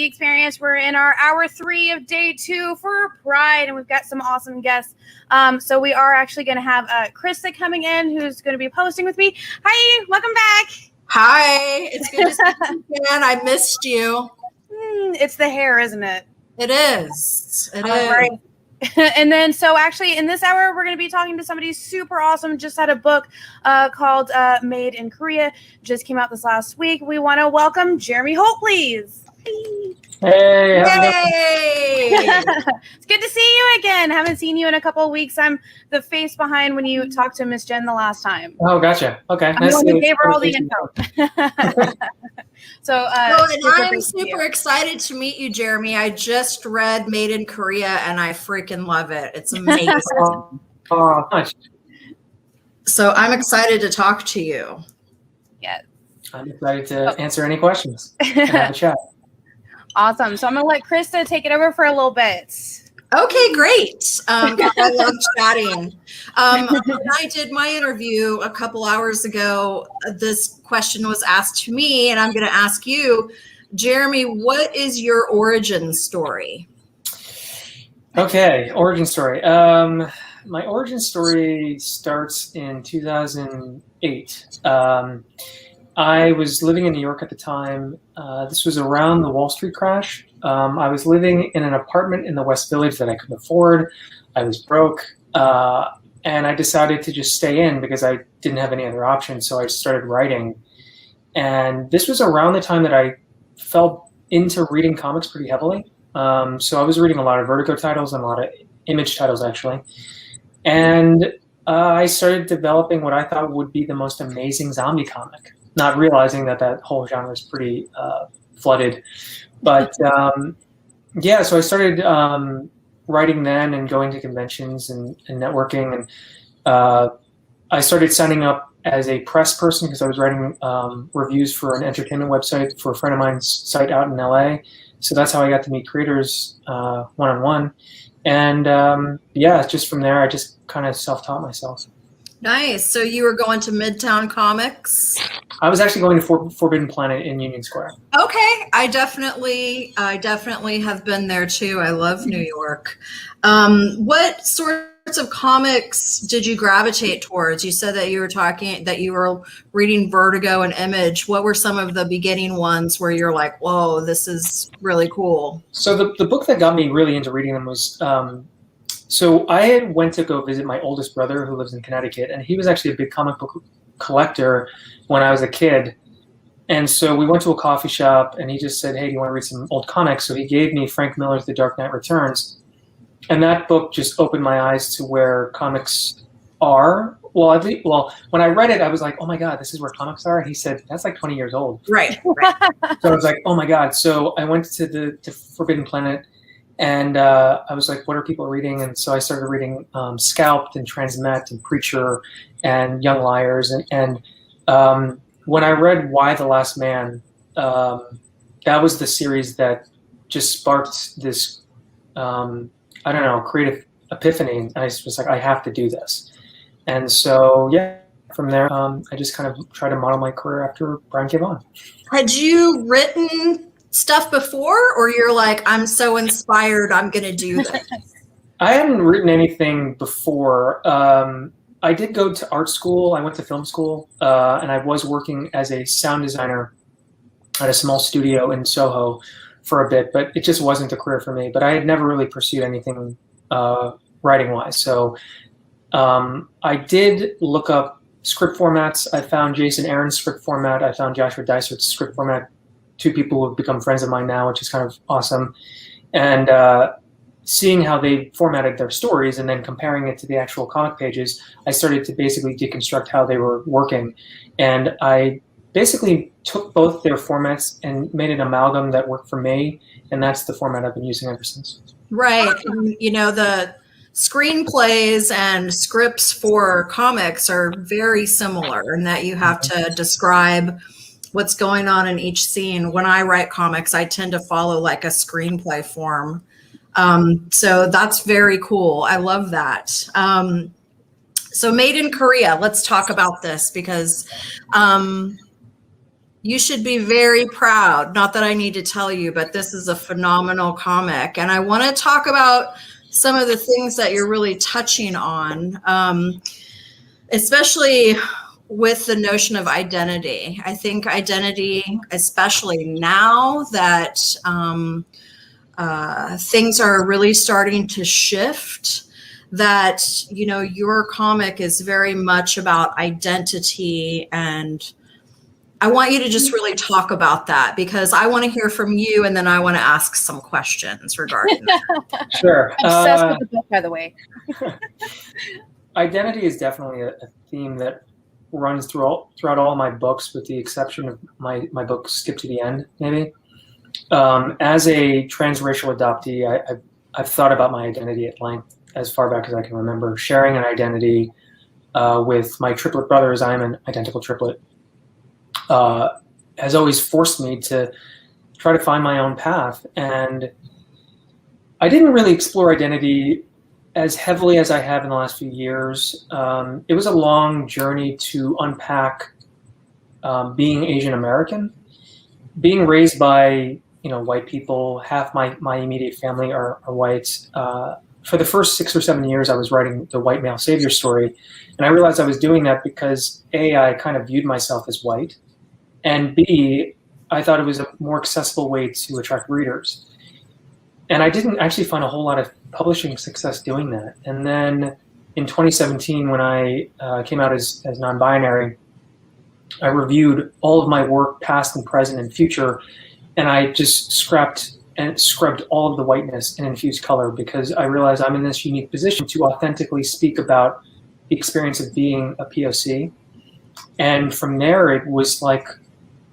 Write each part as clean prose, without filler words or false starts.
Experience. We're in our hour 3 of day 2 for Pride, and we've got some awesome guests. So we are actually going to have Krista coming in, who's going to be posting with me. Hi, welcome back. Hi, it's good to see you again. I missed you. It's the hair, isn't it? It is. It is. Right. And then, so actually, in this hour, we're going to be talking to somebody super awesome. Just had a book called Made in Korea. Just came out this last week. We want to welcome Jeremy Holt, please. Hey, It's good to see you again. Haven't seen you in a couple of weeks. I'm the face behind when you talked to Miss Jen the last time. Oh, gotcha. Okay. I'm the one who gave her all the info. So, and I'm super excited to meet you, Jeremy. I just read Made in Korea, and I freaking love it. It's amazing. Nice. So I'm excited to talk to you. Yes. I'm excited to answer any questions and have a chat. Awesome. So I'm going to let Krista take it over for a little bit. Okay, great. I love chatting. When I did my interview a couple hours ago, this question was asked to me, and I'm going to ask you, Jeremy, what is your origin story? Okay, origin story. My origin story starts in 2008. I was living in New York at the time. This was around the Wall Street crash. I was living in an apartment in the West Village that I couldn't afford. I was broke, and I decided to just stay in because I didn't have any other options. So I started writing. And this was around the time that I fell into reading comics pretty heavily. So I was reading a lot of Vertigo titles and a lot of Image titles, actually. And I started developing what I thought would be the most amazing zombie comic, not realizing that that whole genre is pretty flooded. But yeah, so I started writing then and going to conventions and networking. And I started signing up as a press person because I was writing reviews for an entertainment website for a friend of mine's site out in LA. So that's how I got to meet creators one-on-one. And yeah, just from there, I just kind of self-taught myself. Nice. So you were going to Midtown Comics? I was actually going to Forbidden Planet in Union Square. Okay. I definitely have been there too. I love New York. What sorts of comics did you gravitate towards? You said that you were reading Vertigo and Image. What were some of the beginning ones where you're like, whoa, this is really cool? So the book that got me really into reading them was, so I had went to go visit my oldest brother who lives in Connecticut, and he was actually a big comic book collector when I was a kid. And so we went to a coffee shop, and he just said, hey, do you want to read some old comics? So he gave me Frank Miller's The Dark Knight Returns. And that book just opened my eyes to where comics are. Well, when I read it, I was like, oh my God, this is where comics are. And he said, that's like 20 years old. Right. So I was like, oh my God. So I went to Forbidden Planet, and I was like, what are people reading? And so I started reading Scalped and Transmet and Preacher and Young Liars. And when I read Why the Last Man, that was the series that just sparked this, I don't know, creative epiphany. And I was like, I have to do this. And so, yeah, from there, I just kind of tried to model my career after Brian K. Vaughan. Had you written stuff before, or you're like, I'm so inspired, I'm going to do this? I hadn't written anything before. I did go to art school. I went to film school, and I was working as a sound designer at a small studio in Soho for a bit, but it just wasn't a career for me. But I had never really pursued anything writing-wise. So I did look up script formats. I found Jason Aaron's script format. I found Joshua Dysert's script format. Two people who have become friends of mine now, which is kind of awesome. And seeing how they formatted their stories and then comparing it to the actual comic pages, I started to basically deconstruct how they were working. And I basically took both their formats and made an amalgam that worked for me. And that's the format I've been using ever since. Right. You know, the screenplays and scripts for comics are very similar in that you have to describe what's going on in each scene. When I write comics, I tend to follow like a screenplay form. So that's very cool. I love that. So Made in Korea, let's talk about this because You should be very proud. Not that I need to tell you, but this is a phenomenal comic. And I want to talk about some of the things that you're really touching on, especially with the notion of identity. I think identity, especially now that things are really starting to shift, that, you know, your comic is very much about identity, and I want you to just really talk about that, because I want to hear from you, and then I want to ask some questions regarding that. Sure. Obsessed with the book, by the way. Identity is definitely a theme that runs throughout all my books, with the exception of my book Skip to the End, maybe. As a transracial adoptee, I've thought about my identity at length as far back as I can remember. Sharing an identity with my triplet brothers, I am an identical triplet, has always forced me to try to find my own path. And I didn't really explore identity as heavily as I have in the last few years. It was a long journey to unpack being Asian American, being raised by, you know, white people. Half my immediate family are white. For the first 6 or 7 years, I was writing the white male savior story, and I realized I was doing that because A, I kind of viewed myself as white, and B, I thought it was a more accessible way to attract readers. And I didn't actually find a whole lot of publishing success doing that. And then in 2017, when I came out as non-binary, I reviewed all of my work, past and present and future, and I just scrubbed all of the whiteness and infused color, because I realized I'm in this unique position to authentically speak about the experience of being a POC. And from there, it was like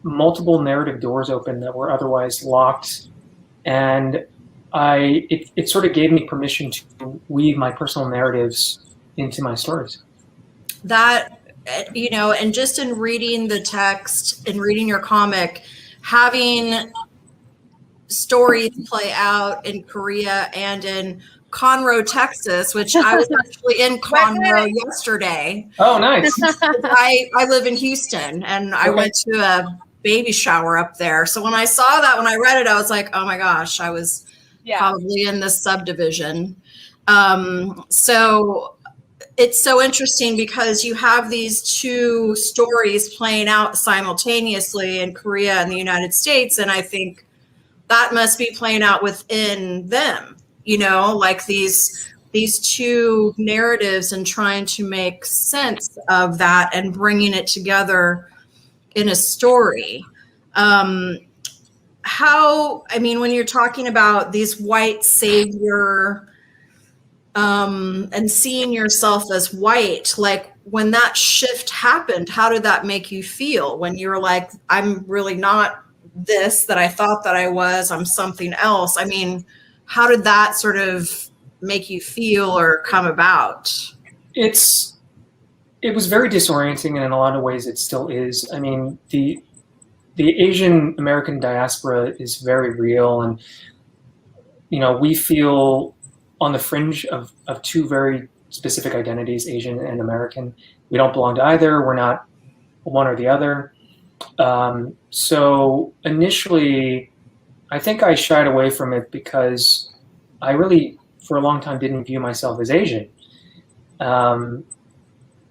multiple narrative doors open that were otherwise locked. And it sort of gave me permission to weave my personal narratives into my stories. That, you know, and just in reading the text and reading your comic, having stories play out in Korea and in Conroe, Texas, which I was actually in Conroe yesterday. Oh, nice. I live in Houston, and I went to a baby shower up there. So when I saw that, when I read it, I was like, oh my gosh, I was probably in this subdivision. So it's so interesting, because you have these two stories playing out simultaneously in Korea and the United States. And I think that must be playing out within them, you know, like these two narratives, and trying to make sense of that and bringing it together in a story. When you're talking about these white savior, and seeing yourself as white, like when that shift happened, how did that make you feel when you were like, I'm really not this that I thought that I was, I'm something else? I mean, how did that sort of make you feel or come about? It was very disorienting, and in a lot of ways it still is. I mean, the Asian American diaspora is very real, and, you know, we feel on the fringe of two very specific identities, Asian and American. We don't belong to either. We're not one or the other. So initially, I think I shied away from it because I really, for a long time, didn't view myself as Asian,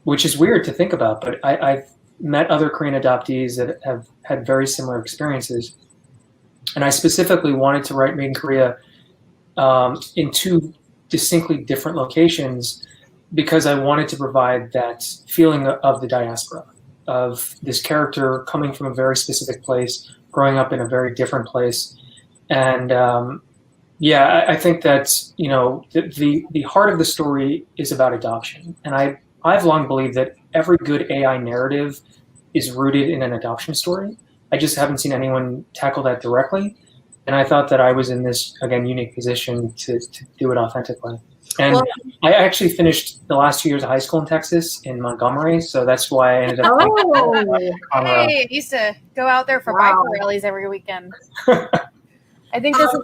which is weird to think about. But I've met other Korean adoptees that have had very similar experiences. And I specifically wanted to write Made in Korea in two distinctly different locations, because I wanted to provide that feeling of the diaspora, of this character coming from a very specific place, growing up in a very different place. And I think that, you know, the heart of the story is about adoption. And I've long believed that every good AI narrative is rooted in an adoption story. I just haven't seen anyone tackle that directly. And I thought that I was in this, again, unique position to do it authentically. And I actually finished the last 2 years of high school in Texas, in Montgomery. So that's why I ended up. Hey, I used to go out there for bike rallies every weekend. I think this is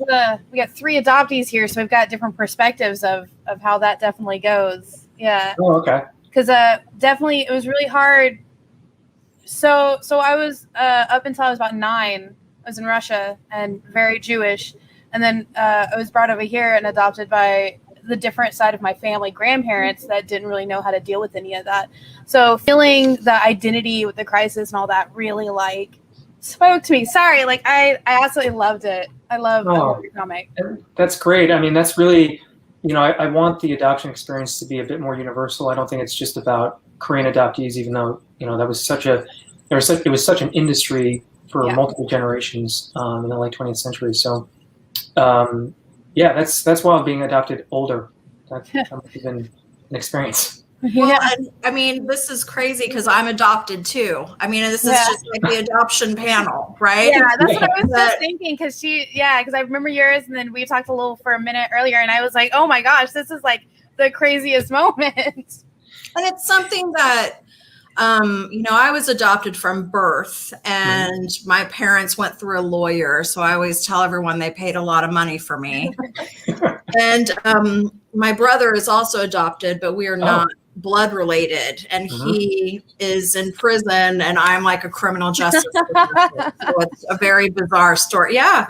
we got 3 adoptees here, so we've got different perspectives of how that definitely goes. Yeah. Oh, okay. Because definitely it was really hard So I was up until I was about 9. I was in Russia and very Jewish, and then I was brought over here and adopted by the different side of my family, grandparents that didn't really know how to deal with any of that. So feeling the identity with the crisis and all that really like spoke to me. Sorry, like I absolutely loved it. I love your comic. That's great. I mean, that's really, I want the adoption experience to be a bit more universal. I don't think it's just about Korean adoptees, even though that was it was such an industry for multiple generations in the late 20th century. So, that's why being adopted older. That must have been an experience. Well, and, I mean, this is crazy because I'm adopted too. I mean, this is just like the adoption panel, right? Yeah, that's what I was just thinking because because I remember yours, and then we talked a little for a minute earlier, and I was like, oh my gosh, this is like the craziest moment. And it's something that, I was adopted from birth, and my parents went through a lawyer. So I always tell everyone they paid a lot of money for me. And my brother is also adopted, but we are not blood related, and he is in prison, and I'm like a criminal justice officer. So it's a very bizarre story. Yeah.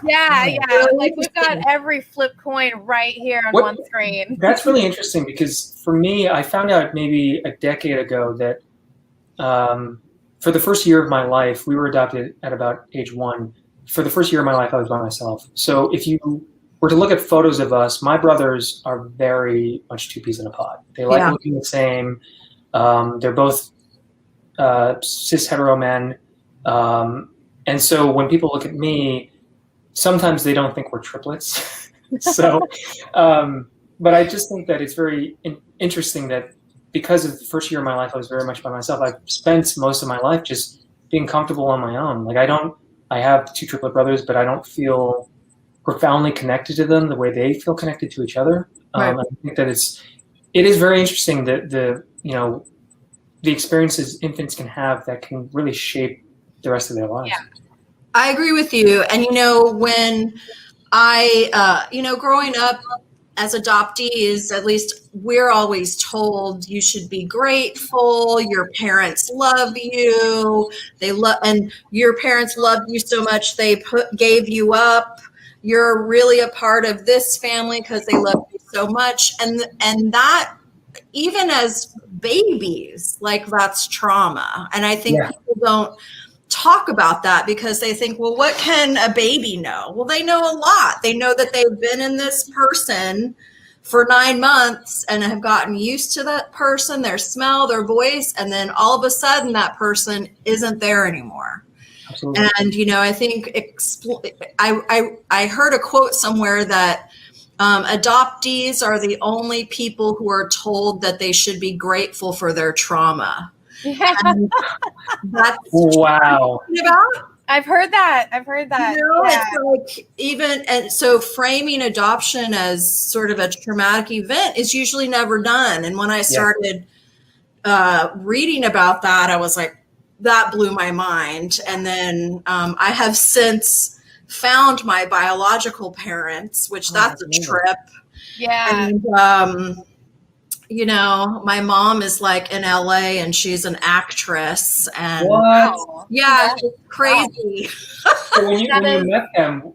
Like we've got every flip coin right here on one screen. That's really interesting because for me, I found out maybe a decade ago that for the first year of my life, we were adopted at about age 1. For the first year of my life, I was by myself. So if you were to look at photos of us, my brothers are very much two peas in a pod. They like looking the same. They're both cis hetero men. And so when people look at me, sometimes they don't think we're triplets. So, but I just think that it's very interesting that because of the first year of my life, I was very much by myself. I've spent most of my life just being comfortable on my own. Like I have 2 triplet brothers, but I don't feel profoundly connected to them the way they feel connected to each other. I think that it is very interesting that the experiences infants can have that can really shape the rest of their lives. Yeah. I agree with you. And, when I, growing up as adoptees, at least we're always told you should be grateful. Your parents love you. And your parents loved you so much they gave you up. You're really a part of this family because they love you so much. And that, even as babies, like that's trauma. And I think people don't talk about that because they think, well, what can a baby know? Well, they know a lot. They know that they've been in this person for 9 months and have gotten used to that person, their smell, their voice, and then all of a sudden that person isn't there anymore. Absolutely. And, I think I heard a quote somewhere that adoptees are the only people who are told that they should be grateful for their trauma. Yeah. That's wow. I've heard that. It's like and so framing adoption as sort of a traumatic event is usually never done. And when I started reading about that, I was like, that blew my mind. And then I have since found my biological parents, which that's a trip. Yeah. And, my mom is like in LA and she's an actress. And what? Yeah, it's crazy. So when you met them,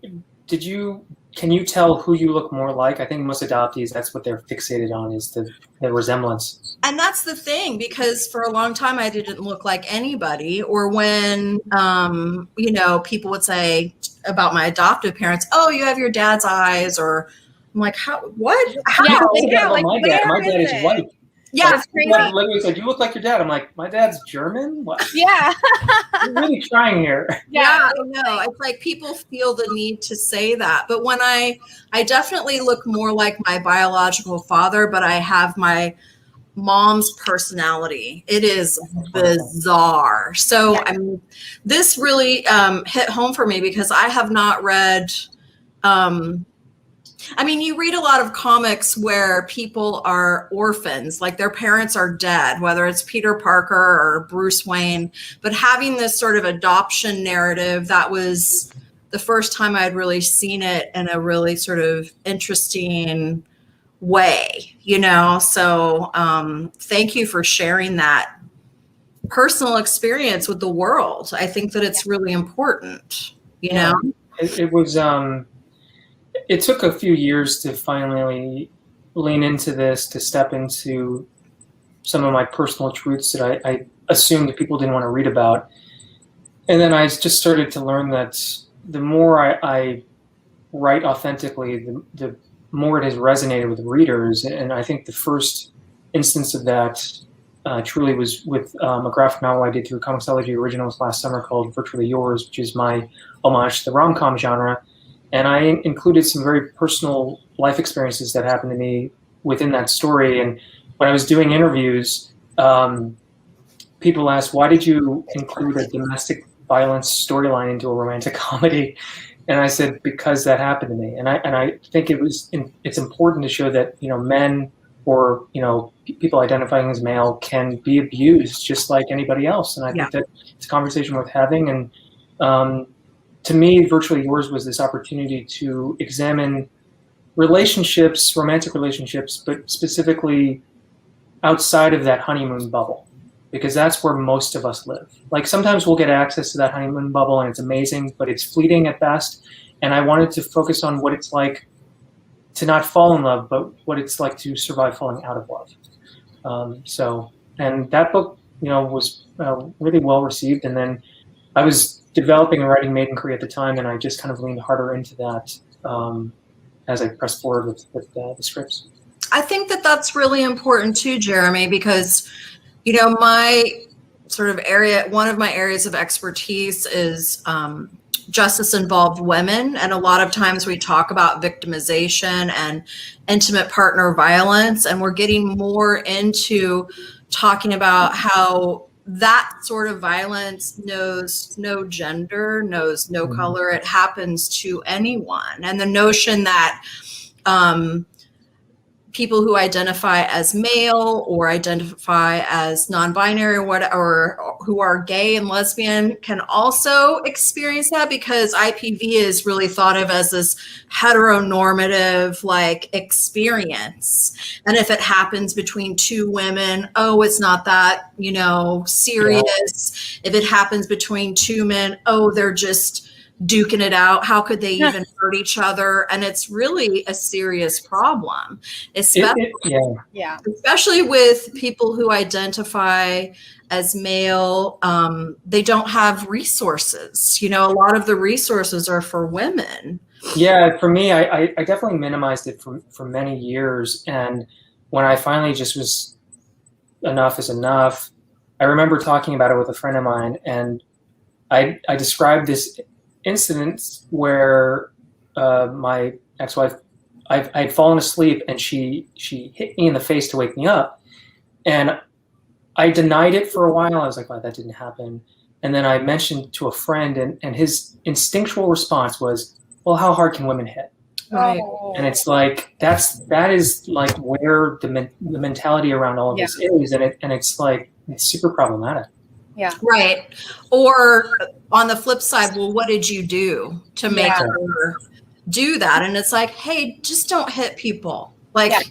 can you tell who you look more like? I think most adoptees, that's what they're fixated on, is the resemblance. And that's the thing, because for a long time I didn't look like anybody. Or when, people would say about my adoptive parents, oh, you have your dad's eyes, or I'm like, how, what? How? My dad is white. Yeah, that's crazy. Literally said, you look like your dad. I'm like, my dad's German? What? Yeah. You're really trying here. Yeah, I know. It's like people feel the need to say that. But when I definitely look more like my biological father, but I have my mom's personality. It is bizarre. So I mean, this really hit home for me because I have not read you read a lot of comics where people are orphans, like their parents are dead, whether it's Peter Parker or Bruce Wayne, but having this sort of adoption narrative, that was the first time I'd really seen it in a really sort of interesting way, So thank you for sharing that personal experience with the world. I think that it's really important, you know? It was, it took a few years to finally lean into this, to step into some of my personal truths that I assumed that people didn't want to read about. And then I just started to learn that the more I write authentically, the more it has resonated with readers. And I think the first instance of that truly was with a graphic novel I did through Comixology Originals last summer called Virtually Yours, which is my homage to the rom-com genre. And I included some very personal life experiences that happened to me within that story. And when I was doing interviews, people asked, why did you include a domestic violence storyline into a romantic comedy? And I said, because that happened to me. And I think it's important to show that, men or, people identifying as male can be abused just like anybody else. And I think that it's a conversation worth having. And to me, Virtually Yours was this opportunity to examine relationships, romantic relationships, but specifically outside of that honeymoon bubble, because that's where most of us live. Like sometimes we'll get access to that honeymoon bubble and it's amazing, but it's fleeting at best. And I wanted to focus on what it's like to not fall in love, but what it's like to survive falling out of love. And that book, was really well received. And then I was developing and writing Made in Korea at the time, and I just kind of leaned harder into that as I pressed forward with the scripts. I think that that's really important too, Jeremy, because, my sort of area, one of my areas of expertise is justice-involved women. And a lot of times we talk about victimization and intimate partner violence, and we're getting more into talking about how that sort of violence knows no gender, knows no color. It happens to anyone. And the notion that people who identify as male or identify as non-binary or who are gay and lesbian can also experience that, because IPV is really thought of as this heteronormative experience. And if it happens between two women, it's not that, serious. If it happens between two men, they're just duking it out. How could they even hurt each other? And it's really a serious problem, especially with people who identify as male. They don't have resources. A lot of the resources are for women. Yeah, for me, I definitely minimized it for many years. And when I finally just was enough is enough, I remember talking about it with a friend of mine, and I described this incident where my ex-wife, I'd fallen asleep and she hit me in the face to wake me up, and I denied it for a while. I was like, "Wow, that didn't happen." And then I mentioned to a friend, and his instinctual response was, "Well, how hard can women hit?" Right. And it's like that is like where the mentality around all of this is, and it's super problematic. Yeah. Right. Or on the flip side, well, what did you do to make her do that? And it's like, hey, just don't hit people. Isn't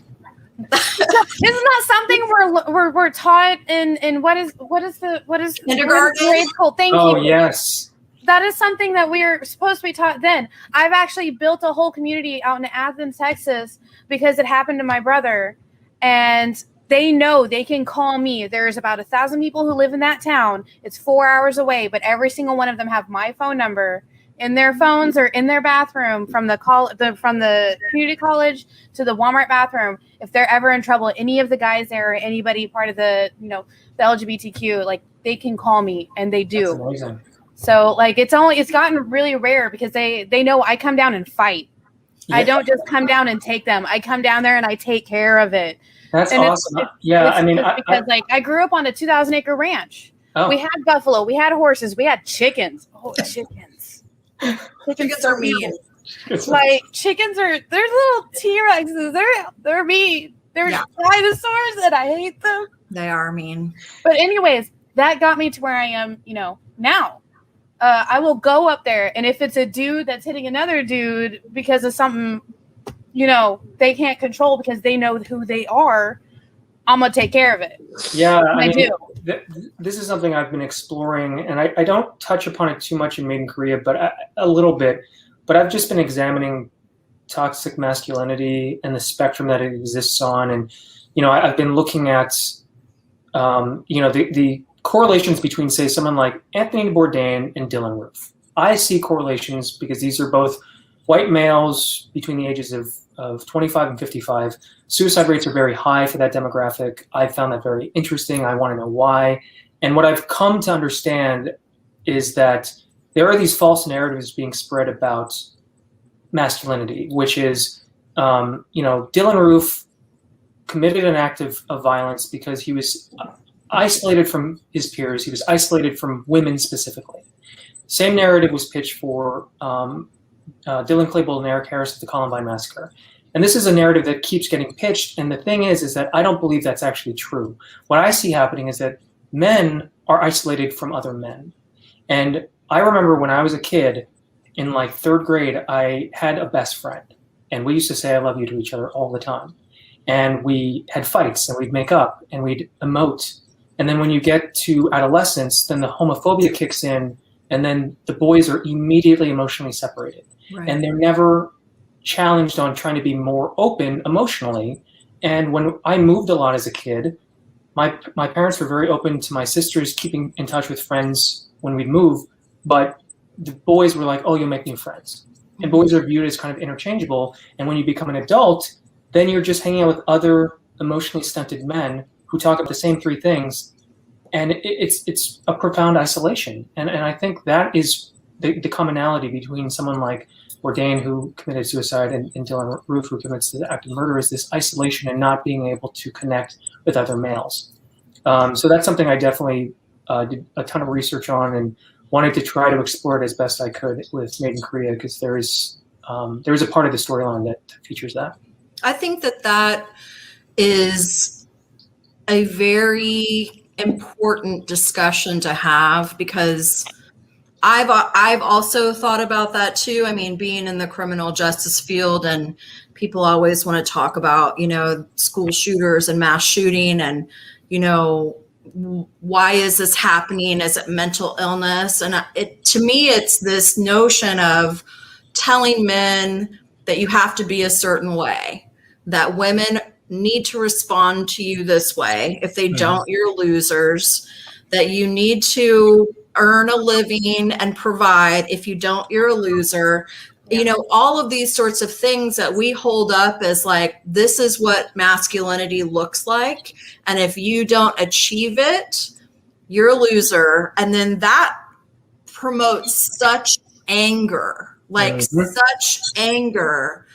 that something we're taught in what is kindergarten? Grade school? Thank you. Oh yes. That is something that we're supposed to be taught then. I've actually built a whole community out in Athens, Texas, because it happened to my brother, and they know they can call me. There's about 1,000 people who live in that town. It's 4 hours away, but every single one of them have my phone number in their phones or in their bathroom, from the community college to the Walmart bathroom. If they're ever in trouble, any of the guys there or anybody part of the the LGBTQ, they can call me, and they do. That's amazing. So it's gotten really rare because they know I come down and fight. Yeah. I don't just come down and take them. I come down there and I take care of it. That's awesome. I grew up on a 2,000-acre ranch. Oh. We had buffalo, we had horses, we had chickens. Oh, chickens! Chickens are mean. Chickens they're little T-Rexes. They're mean. They're dinosaurs, and I hate them. They are mean. But anyways, that got me to where I am, now. I will go up there, and if it's a dude that's hitting another dude because of something, they can't control because they know who they are, I'm gonna take care of it. Yeah, I mean, do. This is something I've been exploring, and I don't touch upon it too much in Made in Korea, but a little bit. But I've just been examining toxic masculinity and the spectrum that it exists on, and I've been looking at the correlations between, say, someone like Anthony Bourdain and Dylan Roof. I see correlations because these are both white males between the ages of 25 and 55. Suicide rates are very high for that demographic. I found that very interesting. I want to know why. And what I've come to understand is that there are these false narratives being spread about masculinity, which is, Dylan Roof committed an act of violence because he was isolated from his peers. He was isolated from women specifically. Same narrative was pitched for Dylan Klebold and Eric Harris at the Columbine Massacre. And this is a narrative that keeps getting pitched. And the thing is that I don't believe that's actually true. What I see happening is that men are isolated from other men. And I remember when I was a kid in like 3rd grade, I had a best friend. And we used to say I love you to each other all the time. And we had fights and we'd make up and we'd emote. And then when you get to adolescence, then the homophobia kicks in, and then the boys are immediately emotionally separated. Right. And they're never challenged on trying to be more open emotionally. And when I moved a lot as a kid, my parents were very open to my sisters keeping in touch with friends when we'd move, but the boys were like, oh, you'll make new friends. And boys are viewed as kind of interchangeable. And when you become an adult, then you're just hanging out with other emotionally stunted men who talk about the same 3 things. And it's a profound isolation. And I think that is the commonality between someone like Bourdain, who committed suicide, and Dylan Roof, who commits the act of murder, is this isolation and not being able to connect with other males. So that's something I definitely did a ton of research on and wanted to try to explore it as best I could with Made in Korea, because there is a part of the storyline that features that. I think that is a very important discussion to have, because I've also thought about that too. I mean, being in the criminal justice field, and people always want to talk about, school shooters and mass shooting, and, why is this happening? Is it mental illness? And to me, it's this notion of telling men that you have to be a certain way, that women need to respond to you this way. If they don't, you're losers, that you need to earn a living and provide. If you don't, you're a loser. All of these sorts of things that we hold up as like, this is what masculinity looks like. And if you don't achieve it, you're a loser. And then that promotes such anger, such anger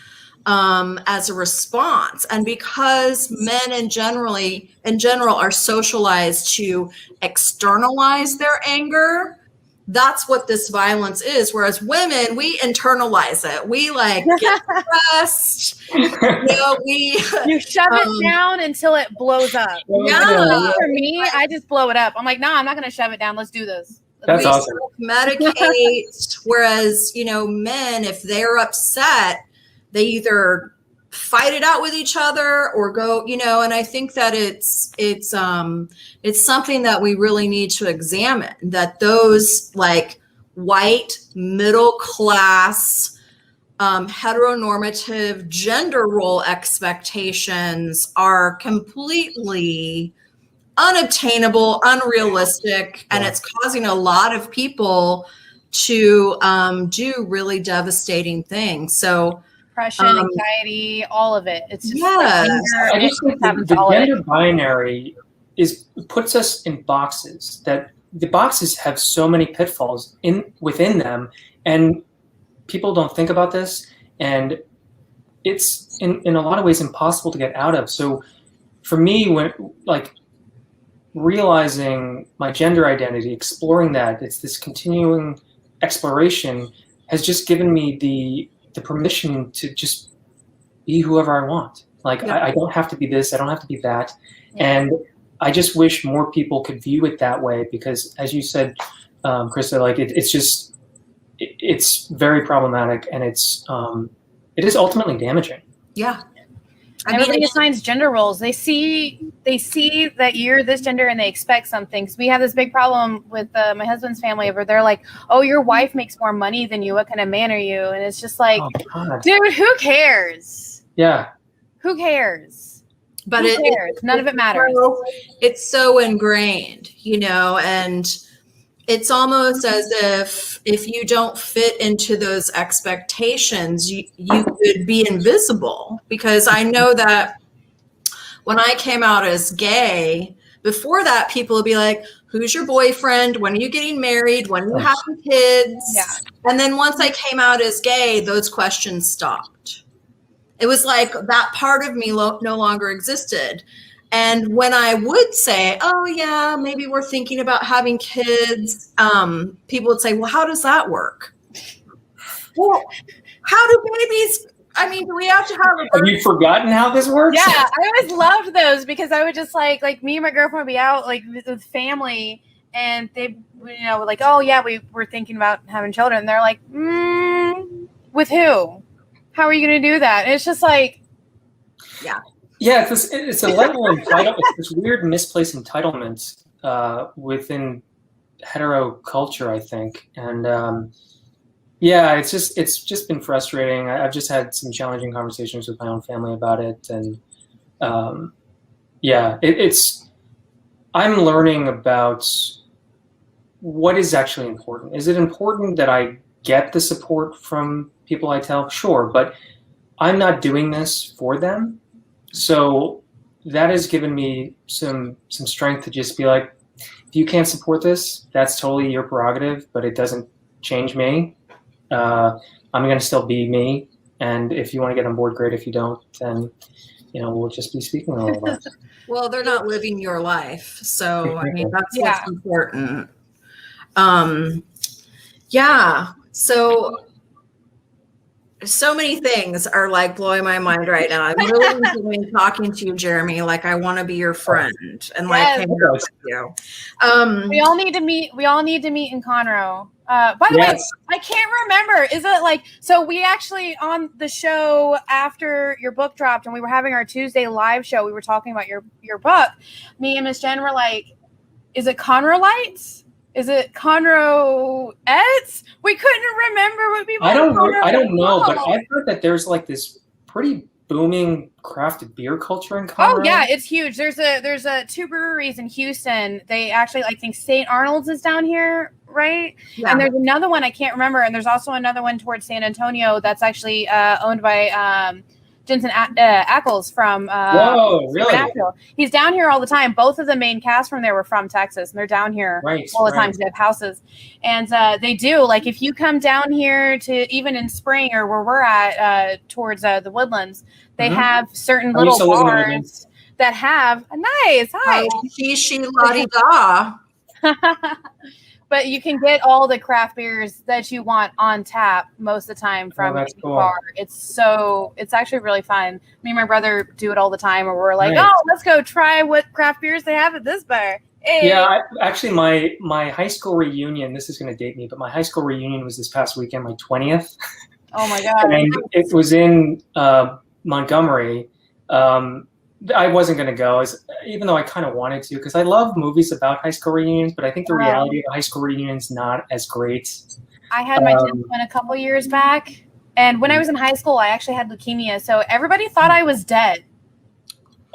as a response. And because men in general are socialized to externalize their anger, that's what this violence is. Whereas women, we internalize it. We get stressed. You shove it down until it blows up. Yeah. For me, I just blow it up. I'm like, nah, I'm not going to shove it down. Let's do this. That's awesome. Medicate. Whereas, men, if they're upset, they either fight it out with each other or go, and I think that it's something that we really need to examine, that those white middle class heteronormative gender role expectations are completely unobtainable, unrealistic, and it's causing a lot of people to do really devastating things. So depression, anxiety, all of it. It's just I just think the gender binary puts us in boxes, that the boxes have so many pitfalls within them, and people don't think about this, and it's in a lot of ways impossible to get out of. So for me, when realizing my gender identity, exploring that, it's this continuing exploration, has just given me the permission to just be whoever I want. I don't have to be this, I don't have to be that. And I just wish more people could view it that way, because as you said, Krista, it's very problematic, and it is ultimately damaging. Yeah. Everybody assigns gender roles. They see that you're this gender and they expect something. So we have this big problem with my husband's family where they're like, oh, your wife makes more money than you. What kind of man are you? And it's just like, dude, who cares? Yeah. Who cares? But who cares? None of it matters. It's so ingrained, and it's almost as if you don't fit into those expectations, you could be invisible. Because I know that when I came out as gay, before that, people would be like, who's your boyfriend? When are you getting married? When are you having kids? Yeah. And then once I came out as gay, those questions stopped. It was like that part of me no longer existed. And when I would say, oh, yeah, maybe we're thinking about having kids, people would say, well, how does that work? Well, how do babies, do we have to have a birth? Have you forgotten how this works? Yeah, I always loved those because I would just like me and my girlfriend would be out like with family and they, like, oh, yeah, we were thinking about having children. And they're like, with who? How are you going to do that? And it's just like, yeah. Yeah, it's a level of entitlement. It's this weird misplaced entitlement within hetero culture, I think, and it's just been frustrating. I've just had some challenging conversations with my own family about it, and I'm learning about what is actually important. Is it important that I get the support from people I tell? Sure, but I'm not doing this for them. So that has given me some strength to just be like, if you can't support this, that's totally your prerogative, but it doesn't change me. I'm going to still be me. And if you want to get on board, great. If you don't, then, we'll just be speaking a little less. Well, they're not living your life. So, that's what's important. So many things are like blowing my mind right now. I'm really enjoying talking to you, Jeremy. Like I want to be your friend and like hang out with you. We all need to meet. We all need to meet in Conroe. By the way, I can't remember. Is it like, so we actually on the show after your book dropped and we were having our Tuesday live show, we were talking about your book. Me and Miss Jen were like, is it Conroe Lights? Is it Conroe Eds? We couldn't remember what people. I don't know, but I've heard that there's like this pretty booming crafted beer culture in Conroe. Oh yeah, it's huge. There's two breweries in Houston. They actually, I think St. Arnold's is down here, right? Yeah. And there's another one I can't remember, and there's also another one towards San Antonio that's actually owned by Jensen Ackles from Whoa, really? Nashville. He's down here all the time. Both of the main cast from there were from Texas, and they're down here all the time because they have houses. And they do, like, if you come down here to even in spring or where we're at towards the Woodlands, they have certain little bars that have a nice, hi. She la-di-da. But you can get all the craft beers that you want on tap most of the time from the bar. It's actually really fun. Me and my brother do it all the time, where we're like, oh, let's go try what craft beers they have at this bar. Hey. Yeah, actually, my high school reunion, this is going to date me, but my high school reunion was this past weekend, my 20th. Oh, my God. And it was in Montgomery. I wasn't going to go, even though I kind of wanted to, because I love movies about high school reunions, but I think the reality of a high school reunion is not as great. I had my 10th one a couple years back, and when I was in high school, I actually had leukemia, so everybody thought I was dead.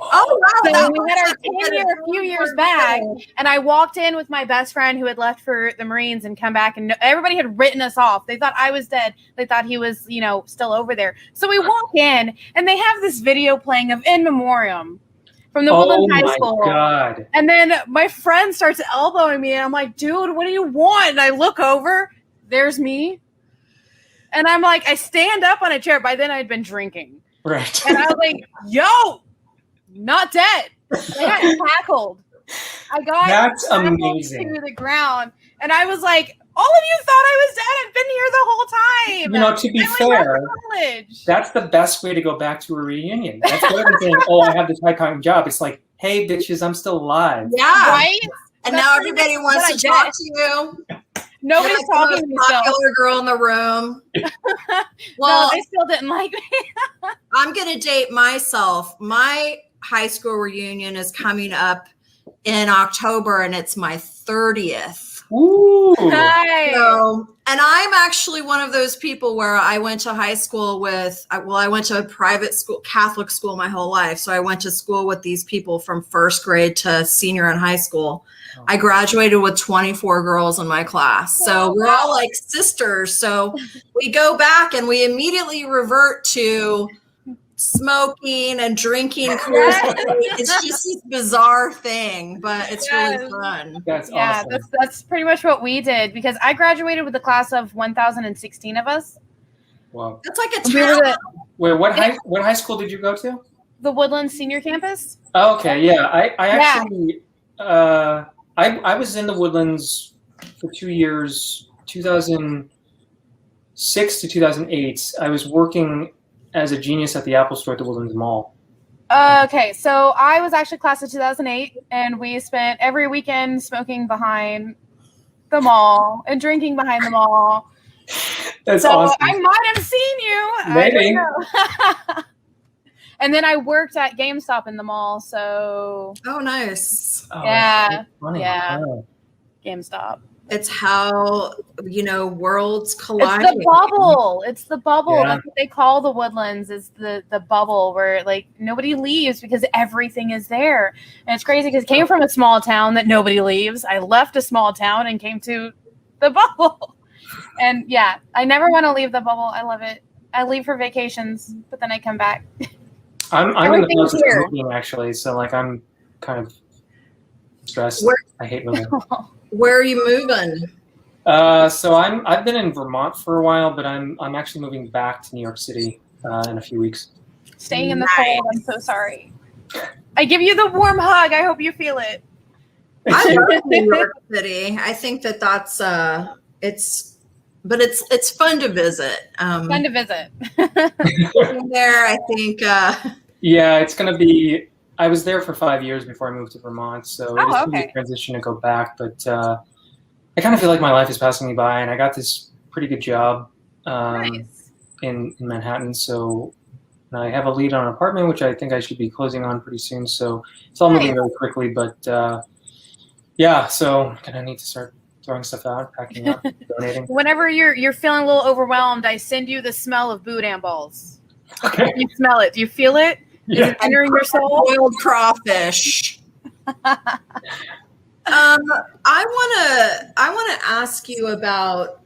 Oh, wow. So we had our 10-year a few years back, and I walked in with my best friend who had left for the Marines and come back, and everybody had written us off. They thought I was dead. They thought he was, still over there. So we walk in, and they have this video playing of In Memoriam from the Woodland High School. Oh, my God. And then my friend starts elbowing me, and I'm like, dude, what do you want? And I look over. There's me. And I'm like, I stand up on a chair. By then, I'd been drinking. Right. And I was like, yo. Not dead. I got tackled. That's amazing. To the ground, and I was like, "All of you thought I was dead. I've been here the whole time." To be fair, that's the best way to go back to a reunion. That's better than saying, "Oh, I have this high-cotton job." It's like, "Hey, bitches, I'm still alive." Yeah, right. And now everybody wants to talk to you. Nobody's You're like talking the to me most still. popular girl in the room. No, Well, they still didn't like me. I'm going to date myself. My high school reunion is coming up in October, and it's my 30th. Ooh. Nice. So, and I'm actually one of those people where I went to high school with, I went to a private school, Catholic school my whole life. So I went to school with these people from first grade to senior in high school. I graduated with 24 girls in my class. So we're all like sisters. So we go back and we immediately revert to smoking and drinking. It's just this bizarre thing, but it's really fun. That's Yeah, awesome. that's pretty much what we did because I graduated with a class of 1,016 of us. Wow. That's like a We were town. the, Wait, what high school did you go to? the Woodlands Senior Campus. Oh, okay, yeah. I actually I was in the Woodlands for 2 years, 2006 to 2008. I was working as a genius at the Apple Store at the Woodlands Mall. Okay, so I was actually class of 2008, and we spent every weekend smoking behind the mall and drinking behind the mall. That's So awesome. I might have seen you. Maybe. I don't know. And then I worked at GameStop in the mall, so Oh, nice. Oh, yeah, that's funny. yeah. Oh. GameStop. It's how, worlds collide. It's the bubble. It's the bubble. Yeah. That's what they call the Woodlands, is the bubble where like nobody leaves because everything is there. And it's crazy because it came from a small town that nobody leaves. I left a small town and came to the bubble. And yeah, I never want to leave the bubble. I love it. I leave for vacations, but then I come back. I'm in the Everything's process of here. moving actually, so like I'm kind of stressed. Where- I hate moving. Where are you moving? So I've been in Vermont for a while, but I'm actually moving back to New York City in a few weeks. Staying in the cold. I'm so sorry. I give you the warm hug. I hope you feel it. I love New York City. I think that's it's fun to visit. Fun to visit. Living there, I think. Yeah, it's gonna be. I was there for 5 years before I moved to Vermont, so it's gonna be okay. a transition to go back. But I kind of feel like my life is passing me by, and I got this pretty good job Nice. in Manhattan. So I have a lead on an apartment, which I think I should be closing on pretty soon. So it's all moving Nice. very quickly. But yeah, so I'm gonna need to start throwing stuff out, packing up, donating. Whenever you're feeling a little overwhelmed, I send you the smell of boudin balls. Okay. You smell it. Do you feel it? Is Yeah. it entering your soul? Boiled crawfish. I wanna ask you about,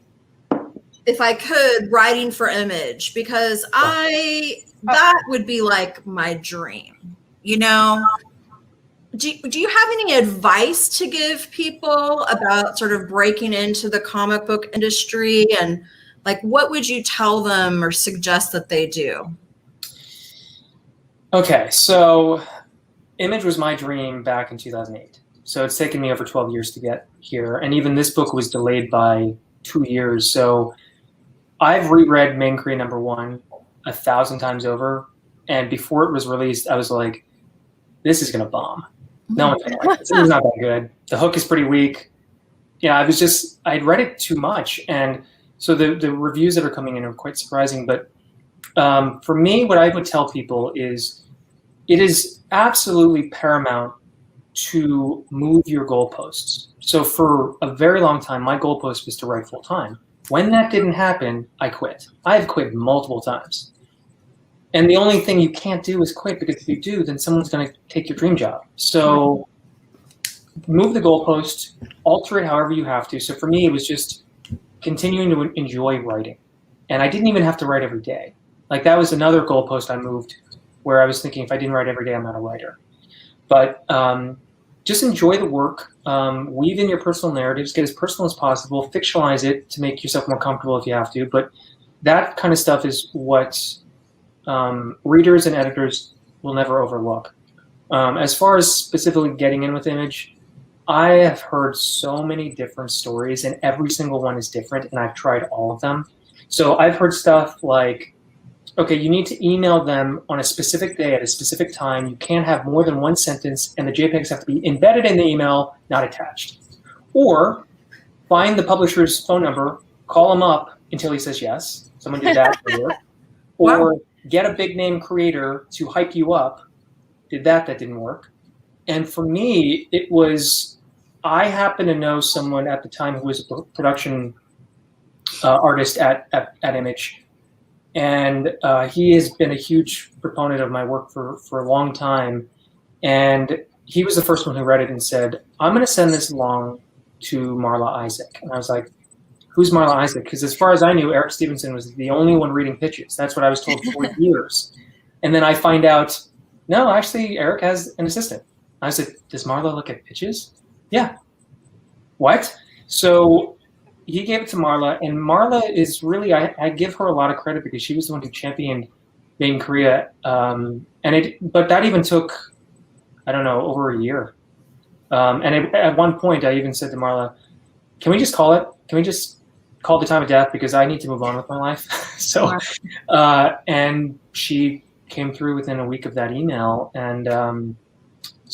if I could, writing for Image, because that would be like my dream. Do you have any advice to give people about sort of breaking into the comic book industry, and like what would you tell them or suggest that they do? Okay, so Image was my dream back in 2008. So it's taken me over 12 years to get here. And even this book was delayed by 2 years. So I've reread Main Korea #1 1,000 times over. And before it was released, I was like, this is going to bomb. No one's going to like this. It's not that good. The hook is pretty weak. Yeah, I'd read it too much. And so the reviews that are coming in are quite surprising. But for me, what I would tell people is it is absolutely paramount to move your goalposts. So for a very long time, my goalpost was to write full time. When that didn't happen, I quit. I've quit multiple times. And the only thing you can't do is quit, because if you do, then someone's going to take your dream job. So move the goalpost, alter it however you have to. So for me, it was just continuing to enjoy writing. And I didn't even have to write every day. Like that was another goalpost I moved, where I was thinking if I didn't write every day, I'm not a writer. But just enjoy the work, weave in your personal narratives, get as personal as possible, fictionalize it to make yourself more comfortable if you have to. But that kind of stuff is what readers and editors will never overlook. As far as specifically getting in with Image, I have heard so many different stories, and every single one is different, and I've tried all of them. So I've heard stuff like, okay, you need to email them on a specific day at a specific time. You can't have more than one sentence, and the JPEGs have to be embedded in the email, not attached. Or find the publisher's phone number, call him up until he says yes. Someone did that for you. Or get a big name creator to hype you up. Did that didn't work. And for me, it was, I happened to know someone at the time who was a production artist at Image. And he has been a huge proponent of my work for a long time. And he was the first one who read it and said, I'm going to send this along to Marla Isaac. And I was like, who's Marla Isaac? Because as far as I knew, Eric Stevenson was the only one reading pitches. That's what I was told for years. And then I find out, no, actually, Eric has an assistant. I said, does Marla look at pitches? Yeah. What? So he gave it to Marla, and Marla is really, I give her a lot of credit because she was the one who championed Made in Korea. But that even took, I don't know, over a year. And at one point, I even said to Marla, can we just call it? Can we just call the time of death, because I need to move on with my life? So, and she came through within a week of that email. And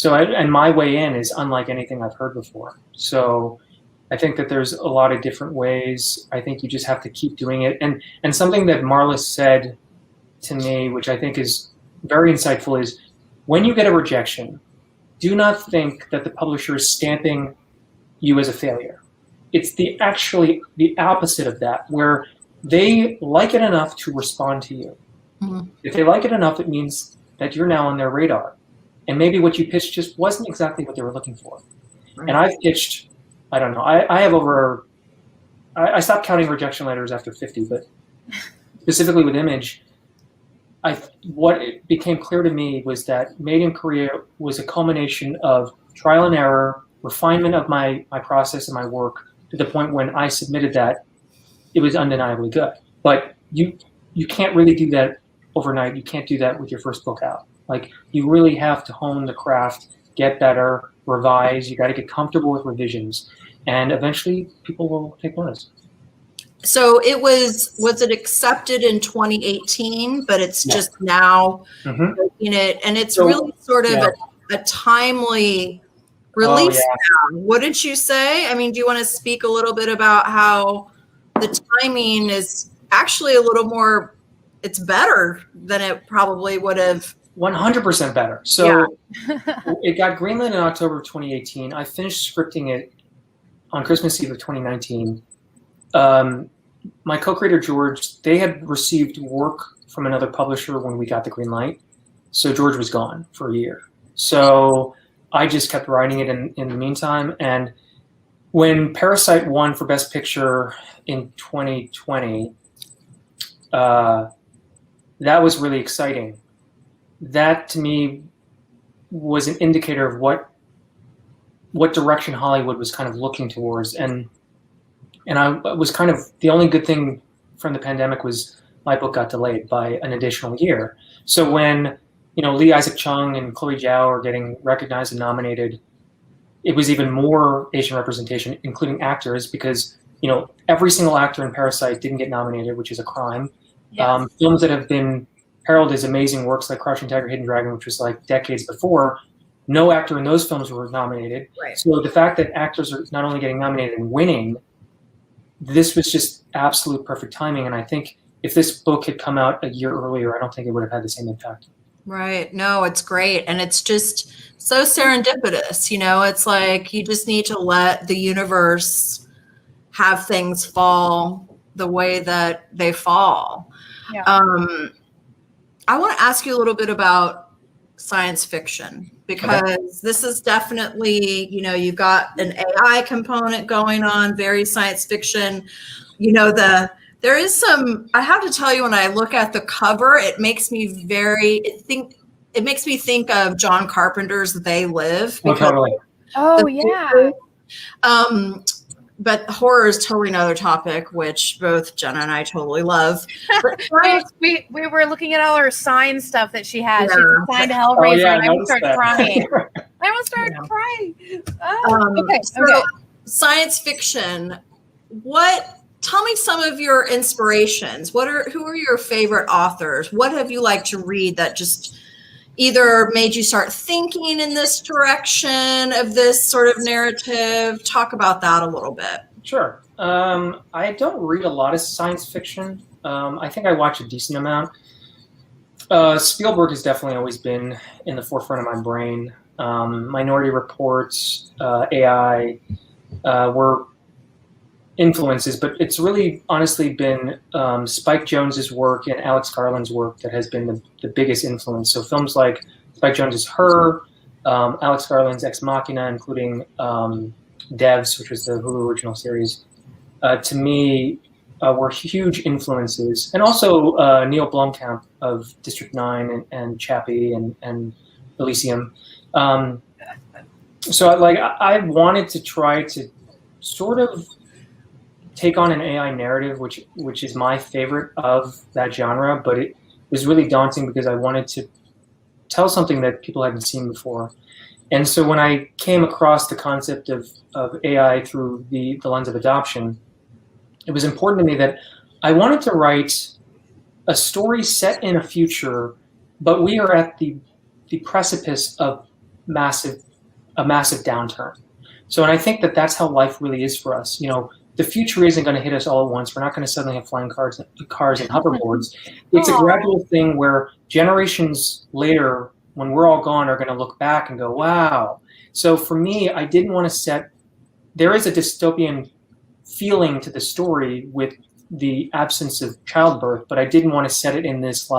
and my way in is unlike anything I've heard before. So I think that there's a lot of different ways. I think you just have to keep doing it. And something that Marla said to me, which I think is very insightful, is when you get a rejection, do not think that the publisher is stamping you as a failure. It's actually the opposite of that, where they like it enough to respond to you. Mm-hmm. If they like it enough, it means that you're now on their radar. And maybe what you pitched just wasn't exactly what they were looking for. Right. And I've pitched, I don't know, I stopped counting rejection letters after 50, but specifically with Image, what it became clear to me was that Made in Korea was a culmination of trial and error, refinement of my process and my work, to the point when I submitted that it was undeniably good. But you can't really do that overnight. You can't do that with your first book out. Like, you really have to hone the craft, get better, revise. You got to get comfortable with revisions, and eventually people will take notice. So was it accepted in 2018, but it's just now in it, and it's really sort of a timely release now. What did you say? I mean, do you want to speak a little bit about how the timing is actually a little more, it's better than it probably would have? 100% better. So it got greenlit in October of 2018. I finished scripting it on Christmas Eve of 2019. My co-creator, George, they had received work from another publisher when we got the green light. So George was gone for a year. So I just kept writing it in the meantime. And when Parasite won for Best Picture in 2020, that was really exciting. That to me was an indicator of what direction Hollywood was kind of looking towards. And I was kind of, the only good thing from the pandemic was my book got delayed by an additional year. So when, Lee Isaac Chung and Chloe Zhao are getting recognized and nominated, it was even more Asian representation, including actors, because, every single actor in Parasite didn't get nominated, which is a crime. Yes. Films that have been heralded as amazing works like Crouching Tiger, Hidden Dragon, which was like decades before, no actor in those films were nominated. Right. So the fact that actors are not only getting nominated and winning, this was just absolute perfect timing. And I think if this book had come out a year earlier, I don't think it would have had the same impact. Right. No, it's great. And it's just so serendipitous. It's like you just need to let the universe have things fall the way that they fall. Yeah. I want to ask you a little bit about science fiction, because this is definitely, you've got an AI component going on, very science fiction. There is some, I have to tell you, when I look at the cover, it makes me think of John Carpenter's They Live. But horror is totally another topic, which both Jenna and I totally love. we were looking at all her sign stuff that she has. She's assigned to Hellraiser, and I almost started crying. So science fiction. Tell me some of your inspirations. Who are your favorite authors? What have you liked to read that just either made you start thinking in this direction of this sort of narrative? Talk about that a little bit. Sure. I don't read a lot of science fiction. I think I watch a decent amount. Spielberg has definitely always been in the forefront of my brain. Minority Reports, AI were influences, but it's really honestly been Spike Jonze's work and Alex Garland's work that has been the biggest influence. So films like Spike Jonze's Her, Alex Garland's Ex Machina, including Devs, which was the Hulu original series, to me were huge influences. And also Neil Blomkamp of District 9 and Chappie and Elysium. So I wanted to try to sort of take on an AI narrative, which is my favorite of that genre, but it was really daunting because I wanted to tell something that people hadn't seen before. And so when I came across the concept of AI through the lens of adoption, it was important to me that I wanted to write a story set in a future, but we are at the precipice of a massive downturn. So, and I think that that's how life really is for us. The future isn't going to hit us all at once. We're not going to suddenly have flying cars and hoverboards. It's a gradual thing where generations later, when we're all gone, are going to look back and go, wow. So for me, I didn't want to there is a dystopian feeling to the story with the absence of childbirth, but I didn't want to set it in this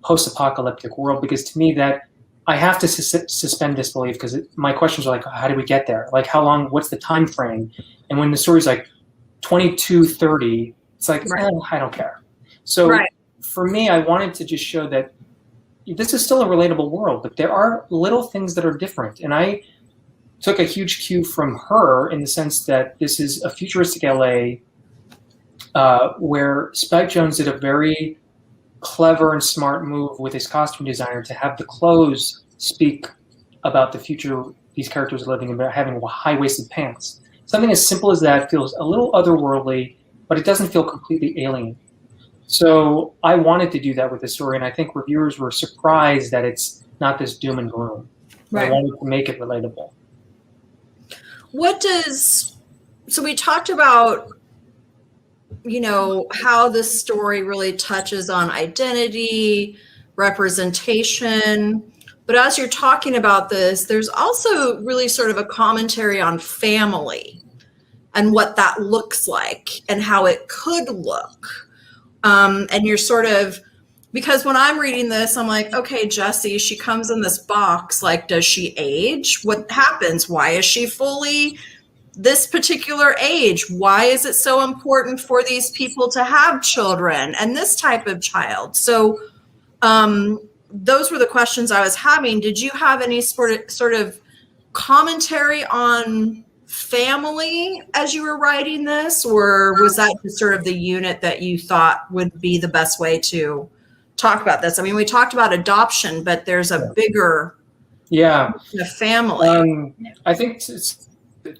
post-apocalyptic world, because to me that I have to suspend disbelief, because my questions are how did we get there? How long, what's the time frame? And when the story's 2230, it's right. I don't care. So right. For me, I wanted to just show that this is still a relatable world, but there are little things that are different. And I took a huge cue from Her in the sense that this is a futuristic LA where Spike Jonze did a very clever and smart move with his costume designer to have the clothes speak about the future these characters are living in, about having high-waisted pants. Something as simple as that feels a little otherworldly, but it doesn't feel completely alien. So I wanted to do that with the story, and I think reviewers were surprised that it's not this doom and gloom. Right. I wanted to make it relatable. So we talked about, how this story really touches on identity, representation. But as you're talking about this, there's also really sort of a commentary on family and what that looks like and how it could look. And you're sort of, because when I'm reading this, I'm like, okay, Jessie, she comes in this box. Does she age? What happens? Why is she fully this particular age? Why is it so important for these people to have children and this type of child? So those were the questions I was having. Did you have any sort of commentary on family as you were writing this, or was that just sort of the unit that you thought would be the best way to talk about this? I mean, we talked about adoption, but there's a bigger family. I think it's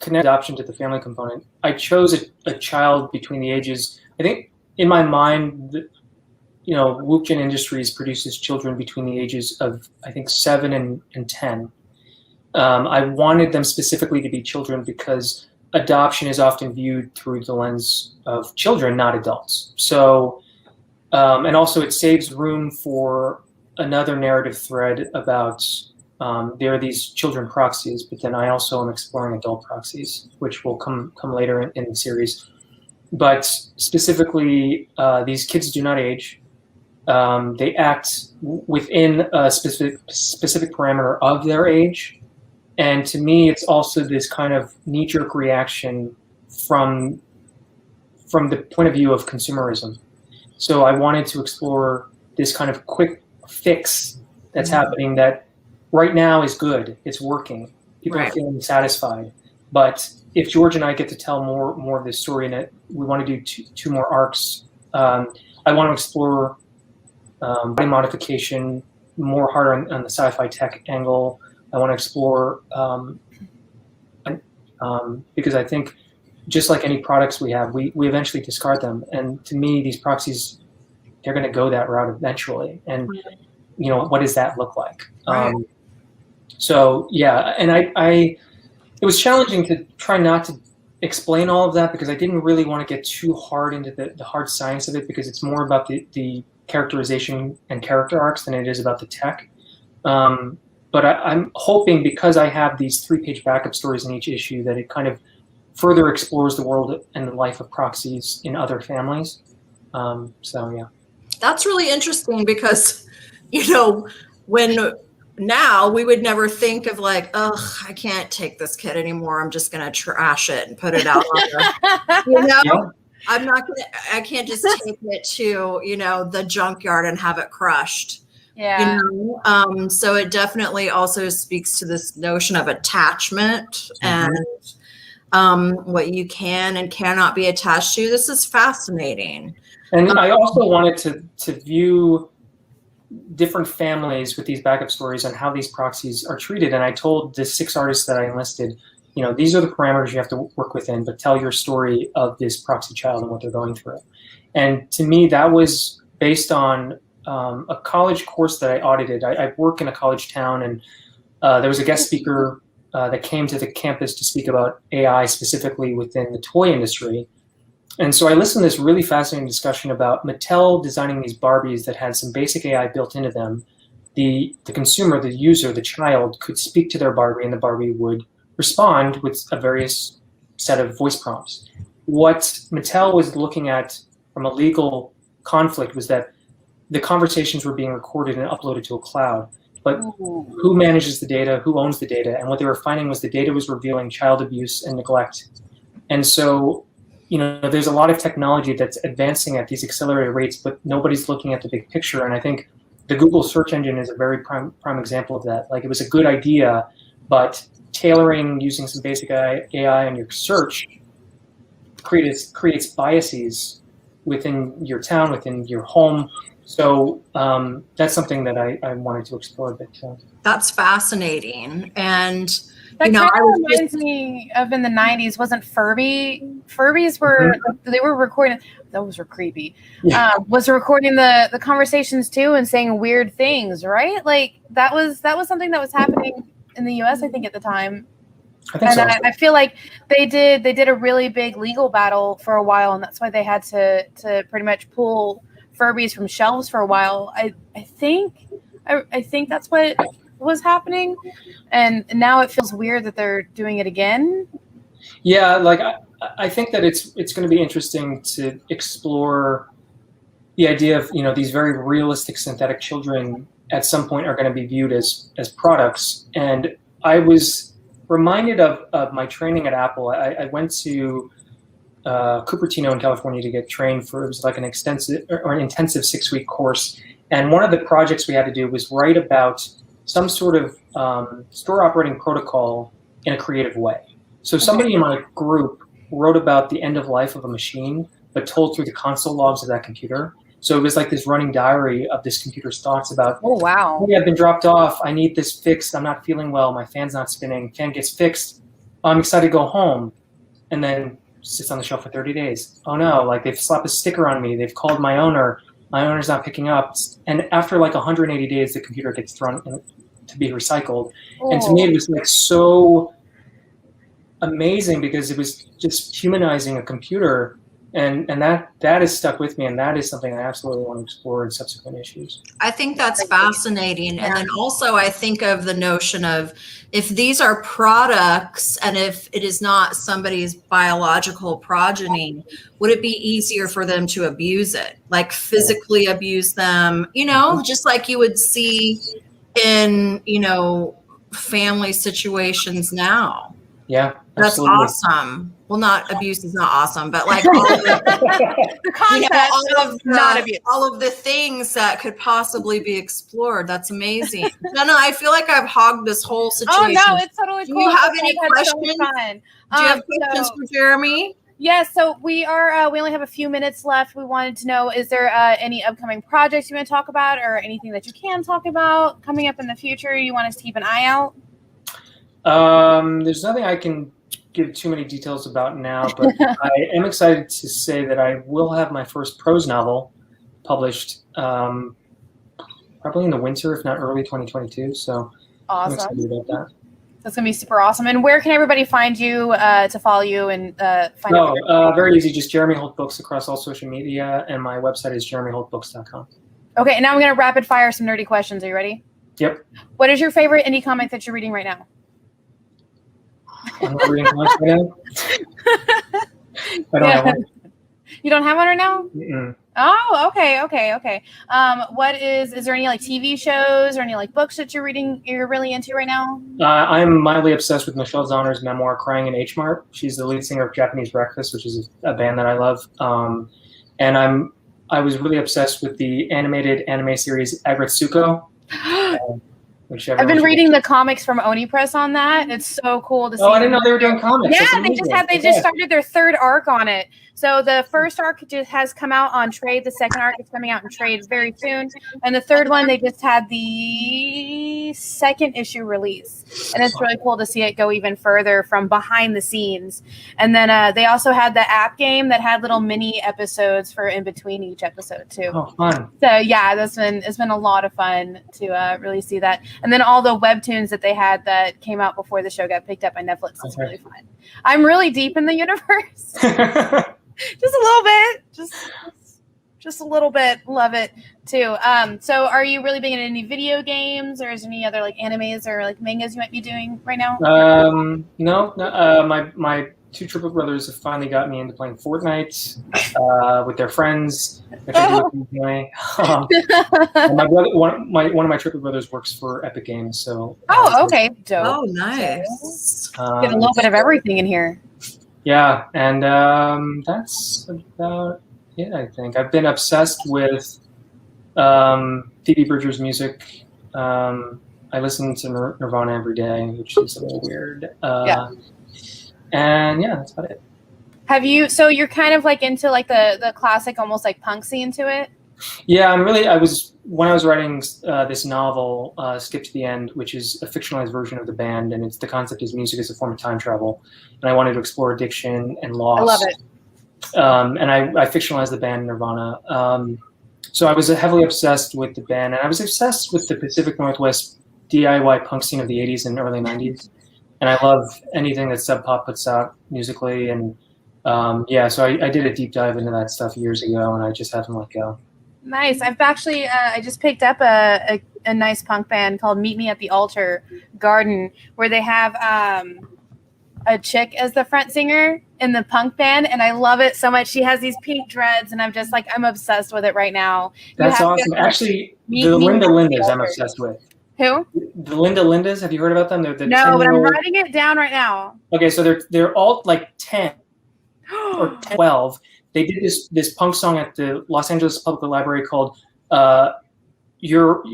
connect adoption to the family component. I chose a child between the ages. I think in my mind, Wookjin Industries produces children between the ages of, I think, 7 and 10. I wanted them specifically to be children because adoption is often viewed through the lens of children, not adults. So, and also it saves room for another narrative thread about there are these children proxies, but then I also am exploring adult proxies, which will come later in the series. But specifically, these kids do not age. They act within a specific parameter of their age. And to me, it's also this kind of knee-jerk reaction from the point of view of consumerism. So I wanted to explore this kind of quick fix that's happening that right now is good. It's working. People are feeling satisfied. But if George and I get to tell more of this story, and we want to do two more arcs, I want to explore body modification more harder on the sci-fi tech angle. I want to explore because I think just like any products we have, we eventually discard them. And to me, these proxies, they're going to go that route eventually. And, what does that look like? Right. So, yeah, and it was challenging to try not to explain all of that because I didn't really want to get too hard into the hard science of it, because it's more about the characterization and character arcs than it is about the tech. But I'm hoping, because I have these 3-page backup stories in each issue, that it kind of further explores the world and the life of proxies in other families. So yeah. That's really interesting because, when now we would never think of like, oh, I can't take this kid anymore. I'm just going to trash it and put it out on Yeah. I can't just take it to, the junkyard and have it crushed. Yeah. So it definitely also speaks to this notion of attachment and what you can and cannot be attached to. This is fascinating. And I also wanted to view different families with these backup stories on how these proxies are treated. And I told the 6 artists that I enlisted, these are the parameters you have to work within, but tell your story of this proxy child and what they're going through. And to me, that was based on a college course that I audited. I work in a college town, and there was a guest speaker that came to the campus to speak about AI specifically within the toy industry. And so I listened to this really fascinating discussion about Mattel designing these Barbies that had some basic AI built into them. The consumer, the user, the child could speak to their Barbie, and the Barbie would respond with a various set of voice prompts. What Mattel was looking at from a legal conflict was that the conversations were being recorded and uploaded to a cloud. But who manages the data? Who owns the data? And what they were finding was the data was revealing child abuse and neglect. And so, there's a lot of technology that's advancing at these accelerated rates, but nobody's looking at the big picture. And I think the Google search engine is a very prime example of that. Like, it was a good idea, but tailoring using some basic AI on your search creates biases within your town, within your home. So that's something that I wanted to explore a bit. So. That's fascinating. And that kind of reminds me of in the 90s, wasn't Furby? Furbies were, they were recording, those were creepy, was recording the conversations too and saying weird things, right? Like that was something that was happening in the US, I think, at the time. I think so. I feel like they did a really big legal battle for a while, and that's why they had to pretty much pull Furbies from shelves for a while. I think that's what was happening, and now it feels weird that they're doing it again. Yeah, like I think that it's going to be interesting to explore the idea of these very realistic synthetic children at some point are going to be viewed as products. And I was reminded of my training at Apple. I went to Cupertino in California to get trained for, it was like an intensive 6-week course. And one of the projects we had to do was write about some sort of store operating protocol in a creative way. So somebody in my group wrote about the end of life of a machine, but told through the console logs of that computer. So it was like this running diary of this computer's thoughts about, oh, wow, hey, I've been dropped off. I need this fixed. I'm not feeling well. My fan's not spinning. Fan gets fixed. I'm excited to go home. And then sits on the shelf for 30 days. Oh no, like they've slapped a sticker on me. They've called my owner. My owner's not picking up. And after like 180 days, the computer gets thrown in to be recycled. Oh. And to me, it was like so amazing because it was just humanizing a computer. And that has stuck with me, and that is something I absolutely want to explore in subsequent issues. I think that's fascinating. And then also I think of the notion of if these are products and if it is not somebody's biological progeny, would it be easier for them to abuse it? Like physically abuse them, just like you would see in, family situations now. Yeah, that's absolutely awesome. Well, not abuse is not awesome, but like all of the concept all of the things that could possibly be explored. That's amazing. No, I feel like I've hogged this whole situation. Oh no, it's totally cool. Do you have any questions? Do you have questions for Jeremy? Yes, so we only have a few minutes left. We wanted to know, is there any upcoming projects you want to talk about, or anything that you can talk about coming up in the future you want us to keep an eye out? There's nothing I can give too many details about now, but I am excited to say that I will have my first prose novel published probably in the winter, if not early 2022. So awesome. I'm excited about that. That's going to be super awesome. And where can everybody find you to follow you and find out? Very easy. Just Jeremy Holt Books across all social media. And my website is jeremyholtbooks.com. Okay, and now I'm going to rapid fire some nerdy questions. Are you ready? Yep. What is your favorite indie comic that you're reading right now? I'm not reading comics right now. I don't have one. You don't have one right now? Mm-mm. Oh, okay. Is there any like TV shows or any like books that you're really into right now? I'm mildly obsessed with Michelle Zauner's memoir, Crying in H Mart. She's the lead singer of Japanese Breakfast, which is a band that I love. And I was really obsessed with the animated anime series Agretsuko. I've been reading the comics from Oni Press on that. It's so cool to see. Oh, I didn't know they were doing comics. Yeah, they just started their third arc on it. So the first arc has come out on trade. The second arc is coming out in trade very soon. And the third one, they just had the second issue release. And it's really cool to see it go even further from behind the scenes. And then they also had the app game that had little mini episodes for in between each episode too. Oh, fun. So yeah, it's been a lot of fun to really see that. And then all the webtoons that they had that came out before the show got picked up by Netflix. It's really fun. I'm really deep in the universe. Just a little bit. Just a little bit. Love it too. So are you really big into any video games, or is there any other like animes or like mangas you might be doing right now? No. My two triple brothers have finally got me into playing Fortnite with their friends, which I do occasionally. And my brother, one of my triple brothers works for Epic Games, so. Okay, dope. Oh, nice. Get a little bit of everything in here. Yeah, and that's about it, I think. I've been obsessed with Phoebe Bridgers' music. I listen to Nirvana every day, which is a little weird. And yeah, that's about it. So you're kind of like into like the classic, almost like punk scene to it? Yeah, when I was writing this novel, Skip to the End, which is a fictionalized version of the band, and the concept is music as a form of time travel. And I wanted to explore addiction and loss. I love it. And I fictionalized the band Nirvana. So I was heavily obsessed with the band, and I was obsessed with the Pacific Northwest DIY punk scene of the 80s and early 90s. And I love anything that Sub Pop puts out musically. And so I did a deep dive into that stuff years ago, and I just haven't let go. Nice. I've actually I just picked up a nice punk band called Meet Me at the Altar Garden, where they have a chick as the front singer in the punk band, and I love it so much. She has these pink dreads, and I'm obsessed with it right now. That's awesome. Actually, the Linda Lindas I'm obsessed with. Who? The Linda Lindas. Have you heard about them? They're the No, but I'm writing it down right now. Okay, so they're all like 10 or 12. They did this punk song at the Los Angeles Public Library called "You're a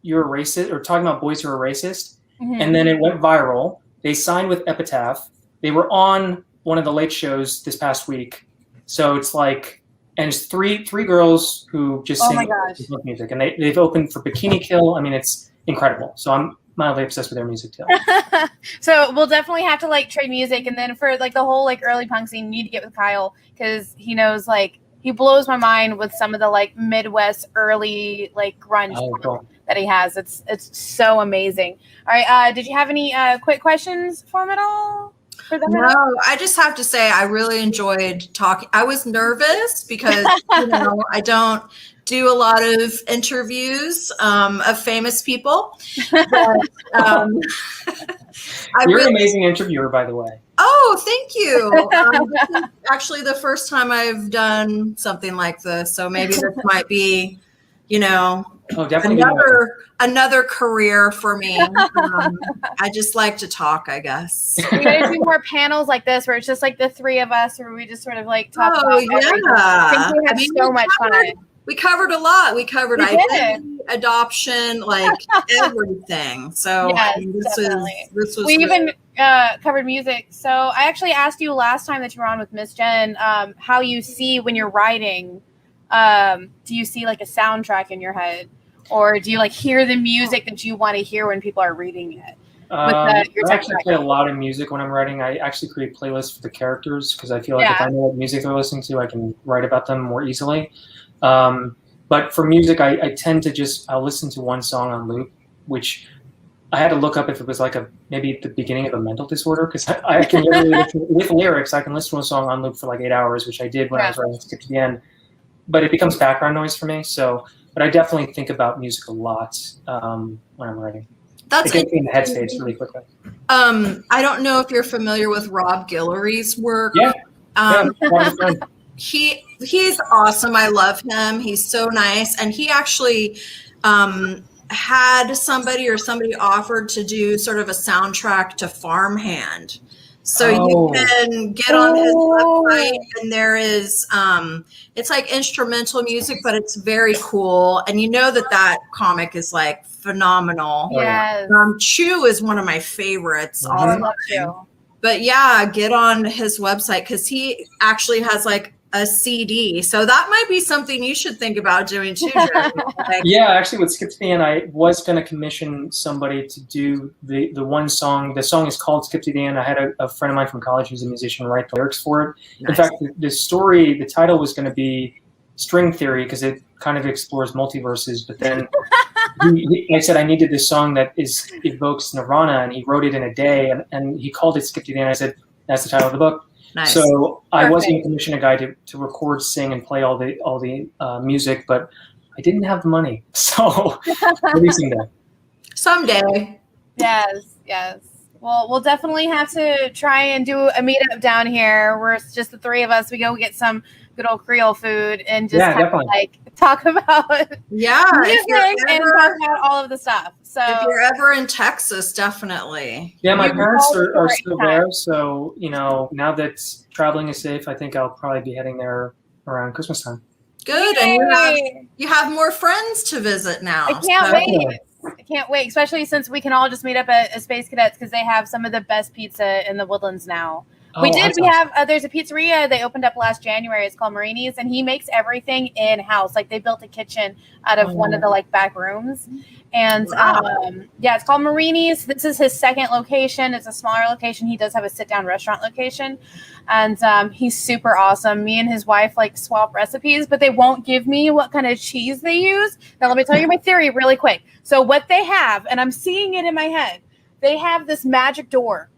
Racist," or talking about boys who are racist, and then it went viral. They signed with Epitaph. They were on one of the late shows this past week. So it's like, and it's three girls who just sing punk music, and they've opened for Bikini Kill. I mean, it's incredible. So I'm mildly obsessed with their music too. So we'll definitely have to like trade music, and then for like the whole like early punk scene, you need to get with Kyle, because he knows, like, he blows my mind with some of the like Midwest early like grunge that he has. It's so amazing. All right, did you have any quick questions for him at all? No, I just have to say I really enjoyed talking. I was nervous because I don't do a lot of interviews of famous people. But, you're an amazing interviewer, by the way. Oh, thank you. This is actually the first time I've done something like this, so maybe this might be, definitely another career for me. I just like to talk, I guess. We gotta do more panels like this, where it's just like the three of us, where we just sort of like talk about everything. I think we had so much fun. We covered a lot. We covered identity, adoption, like everything. So yes, this was. We even covered music. So I actually asked you last time that you were on with Miss Jen, how you see when you're writing. Do you see like a soundtrack in your head, or do you like hear the music that you want to hear when people are reading it? I actually play a lot of music when I'm writing. I actually create playlists for the characters, because I feel like if I know what music they're listening to, I can write about them more easily. But for music, I tend to I'll listen to one song on loop, which I had to look up if it was like maybe the beginning of a mental disorder, because I can literally, with lyrics, I can listen to a song on loop for like 8 hours, which I did when I was writing Skip to the End. But it becomes background noise for me. So, but I definitely think about music a lot when I'm writing. It gets me in the headspace really quickly. I don't know if you're familiar with Rob Guillory's work. Yeah. He's awesome. I love him. He's so nice. And he actually had somebody offered to do sort of a soundtrack to Farmhand. So you can get on his website, and there is, it's like instrumental music, but it's very cool. And you know that comic is like phenomenal. Yes. Chew is one of my favorites. I love Chew. But yeah, get on his website, because he actually has like a CD. So that might be something you should think about doing too. Yeah, actually with Skip to the End, I was going to commission somebody to do the one song. The song is called Skip to the End. I had a friend of mine from college who's a musician write the lyrics for it. Nice. In fact, the title was going to be String Theory, because it kind of explores multiverses. But then I said I needed this song that evokes Nirvana, and he wrote it in a day, and he called it Skip to the End. I said, that's the title of the book. Nice. So I was going to commission a guy to record, sing, and play all the music, but I didn't have the money, so releasing that someday. Yes. Well, we'll definitely have to try and do a meetup down here where it's just the three of us. We go get some good old Creole food and just kind of like talk about music and talk about all of the stuff. So if you're ever in Texas, definitely. Yeah, my parents are still there, so now that traveling is safe, I think I'll probably be heading there around Christmas time. Good. Yay. And you have more friends to visit now. I can't wait. I can't wait, especially since we can all just meet up at Space Cadets, because they have some of the best pizza in the Woodlands now. We have, there's a pizzeria they opened up last January. It's called Marini's, and he makes everything in-house. Like, they built a kitchen out of one of the back rooms. And it's called Marini's. This is his second location. It's a smaller location. He does have a sit-down restaurant location. And he's super awesome. Me and his wife swap recipes, but they won't give me what kind of cheese they use. Now, let me tell you my theory really quick. So what they have, and I'm seeing it in my head, they have this magic door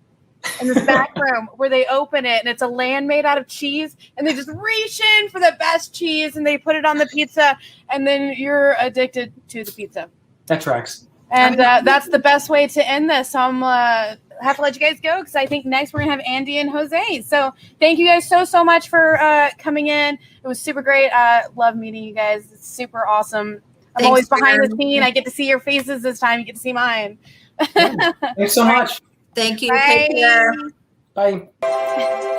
in this back room where they open it, and it's a land made out of cheese, and they just reach in for the best cheese and they put it on the pizza, and then you're addicted to the pizza. That tracks. And that's the best way to end this. So I'm have to let you guys go, because I think next we're gonna have Andy and Jose. So thank you guys so much for coming in. It was super great. Love meeting you guys. It's super awesome. I'm always behind the scene. I get to see your faces this time. You get to see mine. Thanks so much. Thank you. Bye. Take care. Bye.